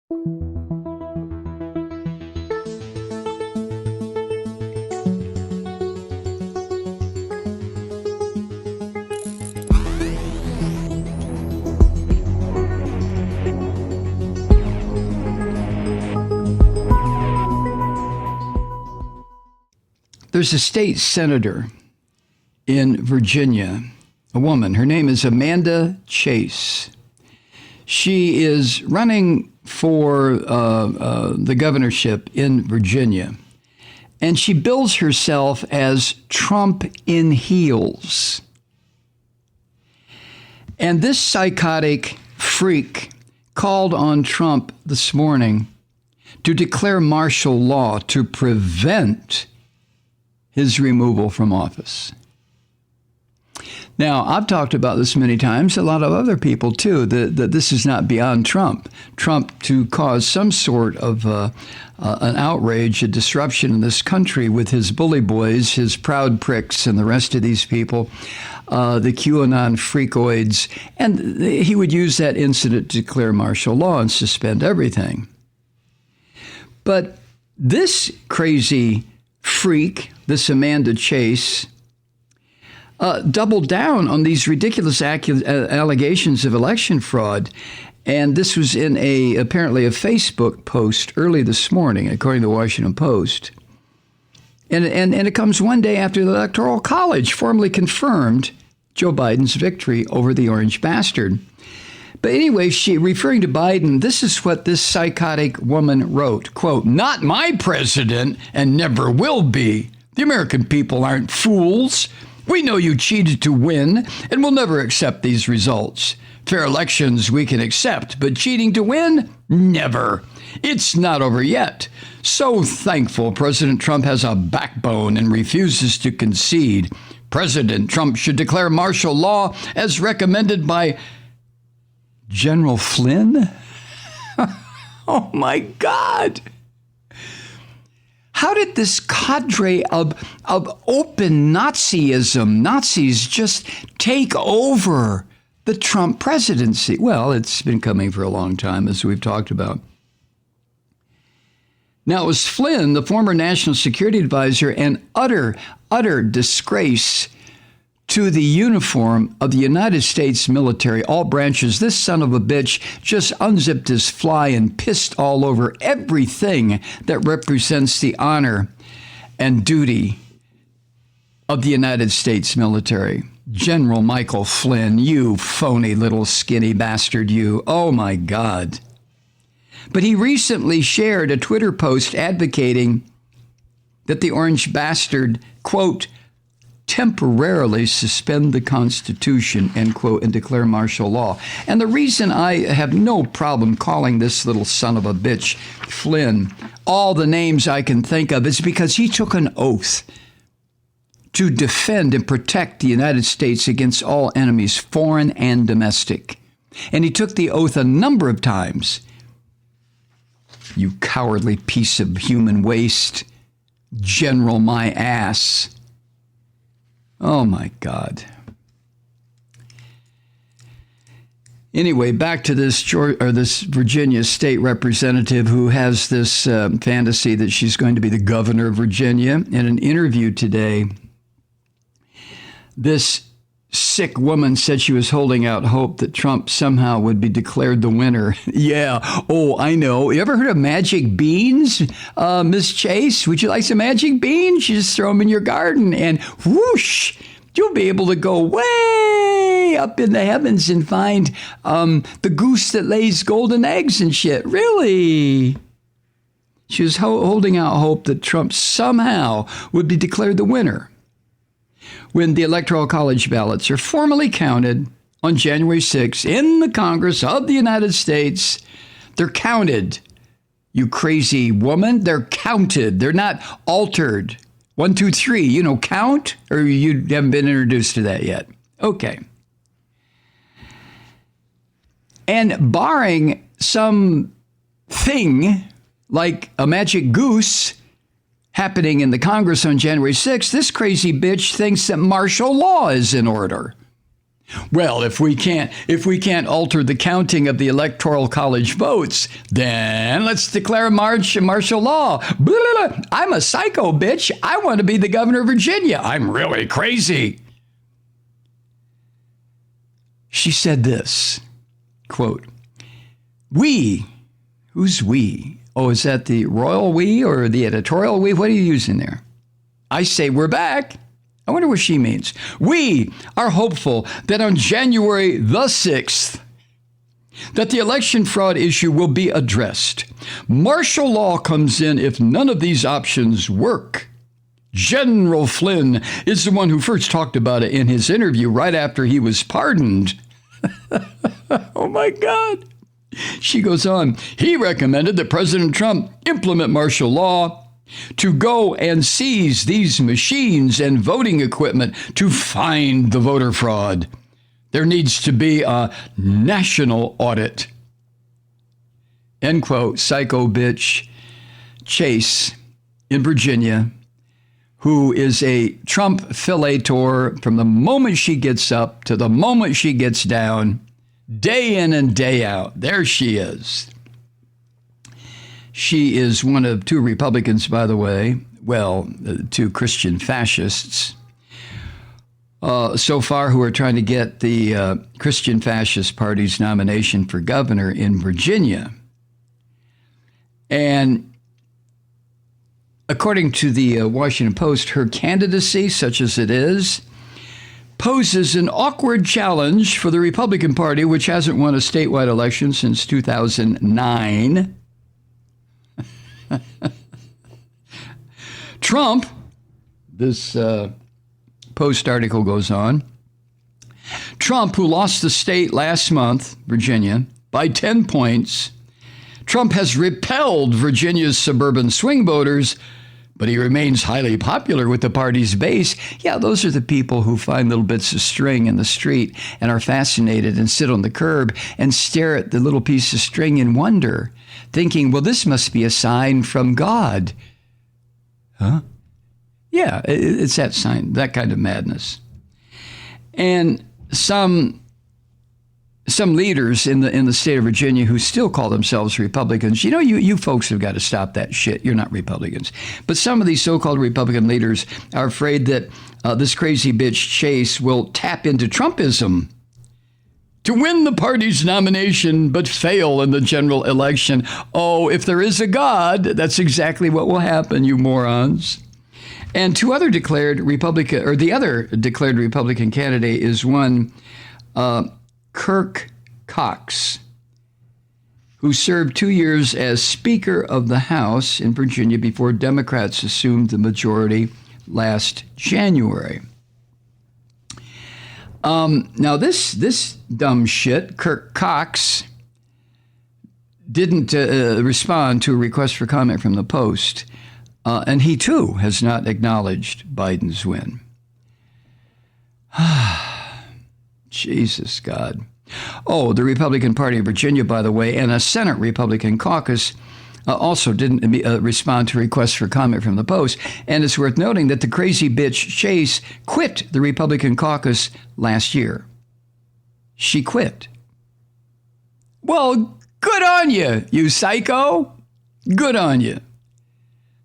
There's a state senator in Virginia, a woman. Her name is Amanda Chase. She is running for the governorship in Virginia, and she bills herself as Trump in heels. And this psychotic freak called on Trump this morning to declare martial law to prevent his removal from office. Now, I've talked about this many times, a lot of other people too, that this is not beyond Trump. Trump to cause some sort of an outrage, a disruption in this country with his bully boys, his proud pricks, and the rest of these people, the QAnon freakoids. And he would use that incident to declare martial law and suspend everything. But this crazy freak, this Amanda Chase, doubled down on these ridiculous allegations of election fraud. And this was in apparently a Facebook post early this morning, according to the Washington Post. And it comes one day after the Electoral College formally confirmed Joe Biden's victory over the orange bastard. But anyway, she, referring to Biden, this is what this psychotic woman wrote, quote, "Not my president and never will be. The American people aren't fools. We know you cheated to win and will never accept these results. Fair elections we can accept, but cheating to win? Never. It's not over yet. So thankful President Trump has a backbone and refuses to concede. President Trump should declare martial law as recommended by General Flynn." Oh my God. How did this cadre of open Nazism, Nazis, just take over the Trump presidency? Well, it's been coming for a long time, as we've talked about. Now, it was Flynn, the former national security advisor, and utter disgrace to the uniform of the United States military, all branches. This son of a bitch just unzipped his fly and pissed all over everything that represents the honor and duty of the United States military. General Michael Flynn, you phony little skinny bastard, you. Oh my God. But he recently shared a Twitter post advocating that the orange bastard, quote, temporarily suspend the Constitution, end quote, and declare martial law. And the reason I have no problem calling this little son of a bitch Flynn all the names I can think of is because he took an oath to defend and protect the United States against all enemies, foreign and domestic. And he took the oath a number of times. You cowardly piece of human waste, General my ass. Oh, my God. Anyway, back to this Virginia state representative who has this fantasy that she's going to be the governor of Virginia. In an interview today, this sick woman said she was holding out hope that Trump somehow would be declared the winner. Yeah. Oh, I know. You ever heard of magic beans, Miss Chase? Would you like some magic beans? You just throw them in your garden and whoosh, you'll be able to go way up in the heavens and find the goose that lays golden eggs and shit. Really? She was holding out hope that Trump somehow would be declared the winner when the Electoral College ballots are formally counted on January 6th in the Congress of the United States. They're counted, you crazy woman. They're counted. They're not altered. 1, 2, 3, count? Or you haven't been introduced to that yet? Okay. And barring some thing like a magic goose happening in the Congress on January 6th, this crazy bitch thinks that martial law is in order. Well, if we can't alter the counting of the Electoral College votes, then let's declare martial law. Blah, blah, blah. I'm a psycho, bitch. I want to be the governor of Virginia. I'm really crazy. She said this, quote, "We," who's we? Oh, is that the royal we or the editorial we? What are you using there? I say we're back. I wonder what she means. "We are hopeful that on January the 6th, that the election fraud issue will be addressed. Martial law comes in if none of these options work. General Flynn is the one who first talked about it in his interview right after he was pardoned." Oh my God. She goes on, "He recommended that President Trump implement martial law to go and seize these machines and voting equipment to find the voter fraud. There needs to be a national audit." End quote. Psycho bitch Chase in Virginia, who is a Trump fillator from the moment she gets up to the moment she gets down, day in and day out. There she is. She is one of two Republicans, by the way, well, two Christian fascists, so far who are trying to get the Christian Fascist Party's nomination for governor in Virginia. And according to the Washington Post, her candidacy, such as it is, poses an awkward challenge for the Republican Party, which hasn't won a statewide election since 2009. Trump, this Post article goes on, Trump, who lost the state last month, Virginia, by 10 points, Trump has repelled Virginia's suburban swing voters, but he remains highly popular with the party's base. Yeah, those are the people who find little bits of string in the street and are fascinated and sit on the curb and stare at the little piece of string in wonder, thinking, well, this must be a sign from God. Huh? Yeah, it's that sign, that kind of madness. And some leaders in the state of Virginia who still call themselves Republicans, you folks have got to stop that shit. You're not Republicans. But some of these so-called Republican leaders are afraid that this crazy bitch Chase will tap into Trumpism to win the party's nomination but fail in the general election. Oh, if there is a God, that's exactly what will happen, you morons. And the other declared Republican candidate is one Kirk Cox, who served 2 years as Speaker of the House in Virginia before Democrats assumed the majority last January. Now, this dumb shit, Kirk Cox, didn't respond to a request for comment from the Post, and he too has not acknowledged Biden's win. Jesus, God. Oh, the Republican Party of Virginia, by the way, and a Senate Republican caucus also didn't respond to requests for comment from the Post. And it's worth noting that the crazy bitch Chase quit the Republican caucus last year. She quit. Well, good on you, you psycho. Good on you.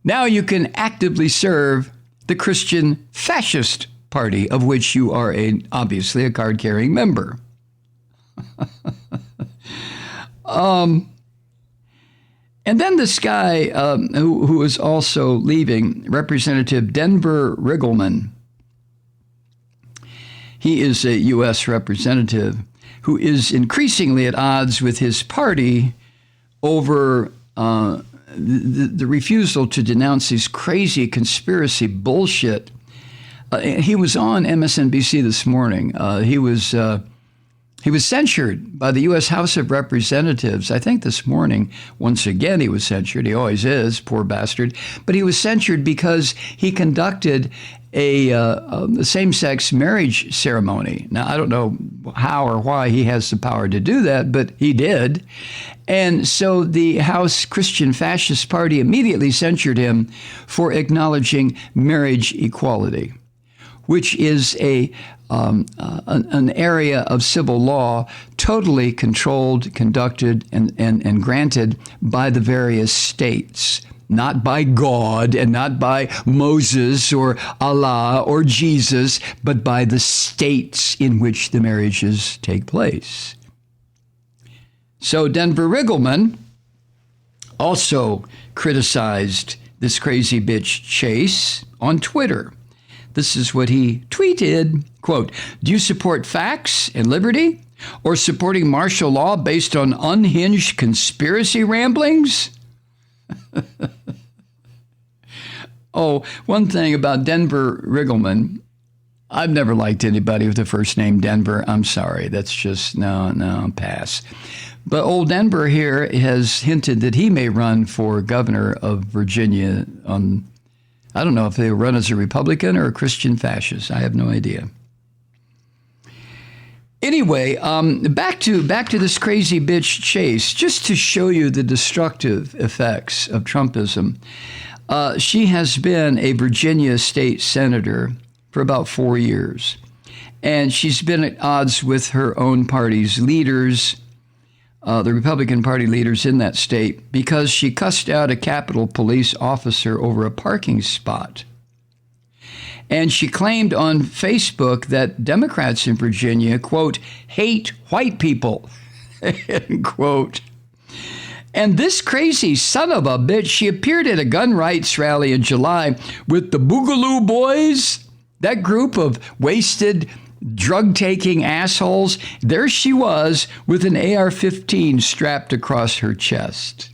Now you can actively serve the Christian Fascist Party, of which you are obviously a card-carrying member. And then this guy who is also leaving, Representative Denver Riggleman. He is a U.S. representative who is increasingly at odds with his party over the refusal to denounce these crazy conspiracy bullshit. He was on MSNBC this morning. He was censured by the U.S. House of Representatives. I think this morning, once again, he was censured. He always is, poor bastard. But he was censured because he conducted a same-sex marriage ceremony. Now, I don't know how or why he has the power to do that, but he did. And so the House Christian Fascist Party immediately censured him for acknowledging marriage equality. which is an area of civil law totally controlled, conducted, and granted by the various states. Not by God and not by Moses or Allah or Jesus, but by the states in which the marriages take place. So Denver Riggleman also criticized this crazy bitch Chase on Twitter. This is what he tweeted, quote, "Do you support facts and liberty or supporting martial law based on unhinged conspiracy ramblings?" Oh, one thing about Denver Riggleman, I've never liked anybody with the first name Denver. I'm sorry. That's just, no, pass. But old Denver here has hinted that he may run for governor of Virginia on, I don't know if they run as a Republican or a Christian fascist. I have no idea. Anyway, back to this crazy bitch Chase, just to show you the destructive effects of Trumpism. She has been a Virginia state senator for about 4 years, and she's been at odds with her own party's leaders, the Republican Party leaders in that state, because she cussed out a Capitol Police officer over a parking spot. And she claimed on Facebook that Democrats in Virginia, quote, hate white people, end quote. And this crazy son of a bitch, she appeared at a gun rights rally in July with the Boogaloo Boys, that group of wasted, drug-taking assholes. There she was with an AR-15 strapped across her chest.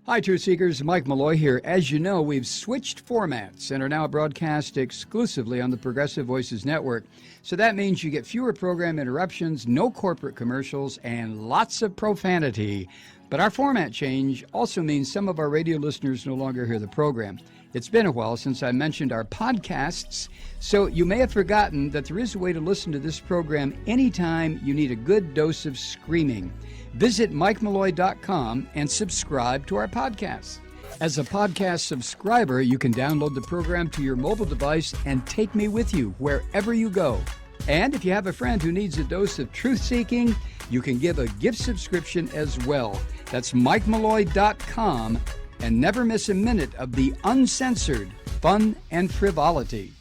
Hi, Truth Seekers. Mike Malloy here. As you know, we've switched formats and are now broadcast exclusively on the Progressive Voices Network. So that means you get fewer program interruptions, no corporate commercials, and lots of profanity. But our format change also means some of our radio listeners no longer hear the program. It's been a while since I mentioned our podcasts, so you may have forgotten that there is a way to listen to this program anytime you need a good dose of screaming. Visit MikeMalloy.com and subscribe to our podcasts. As a podcast subscriber, you can download the program to your mobile device and take me with you wherever you go. And if you have a friend who needs a dose of truth-seeking, you can give a gift subscription as well. That's MikeMalloy.com, and never miss a minute of the uncensored fun and frivolity.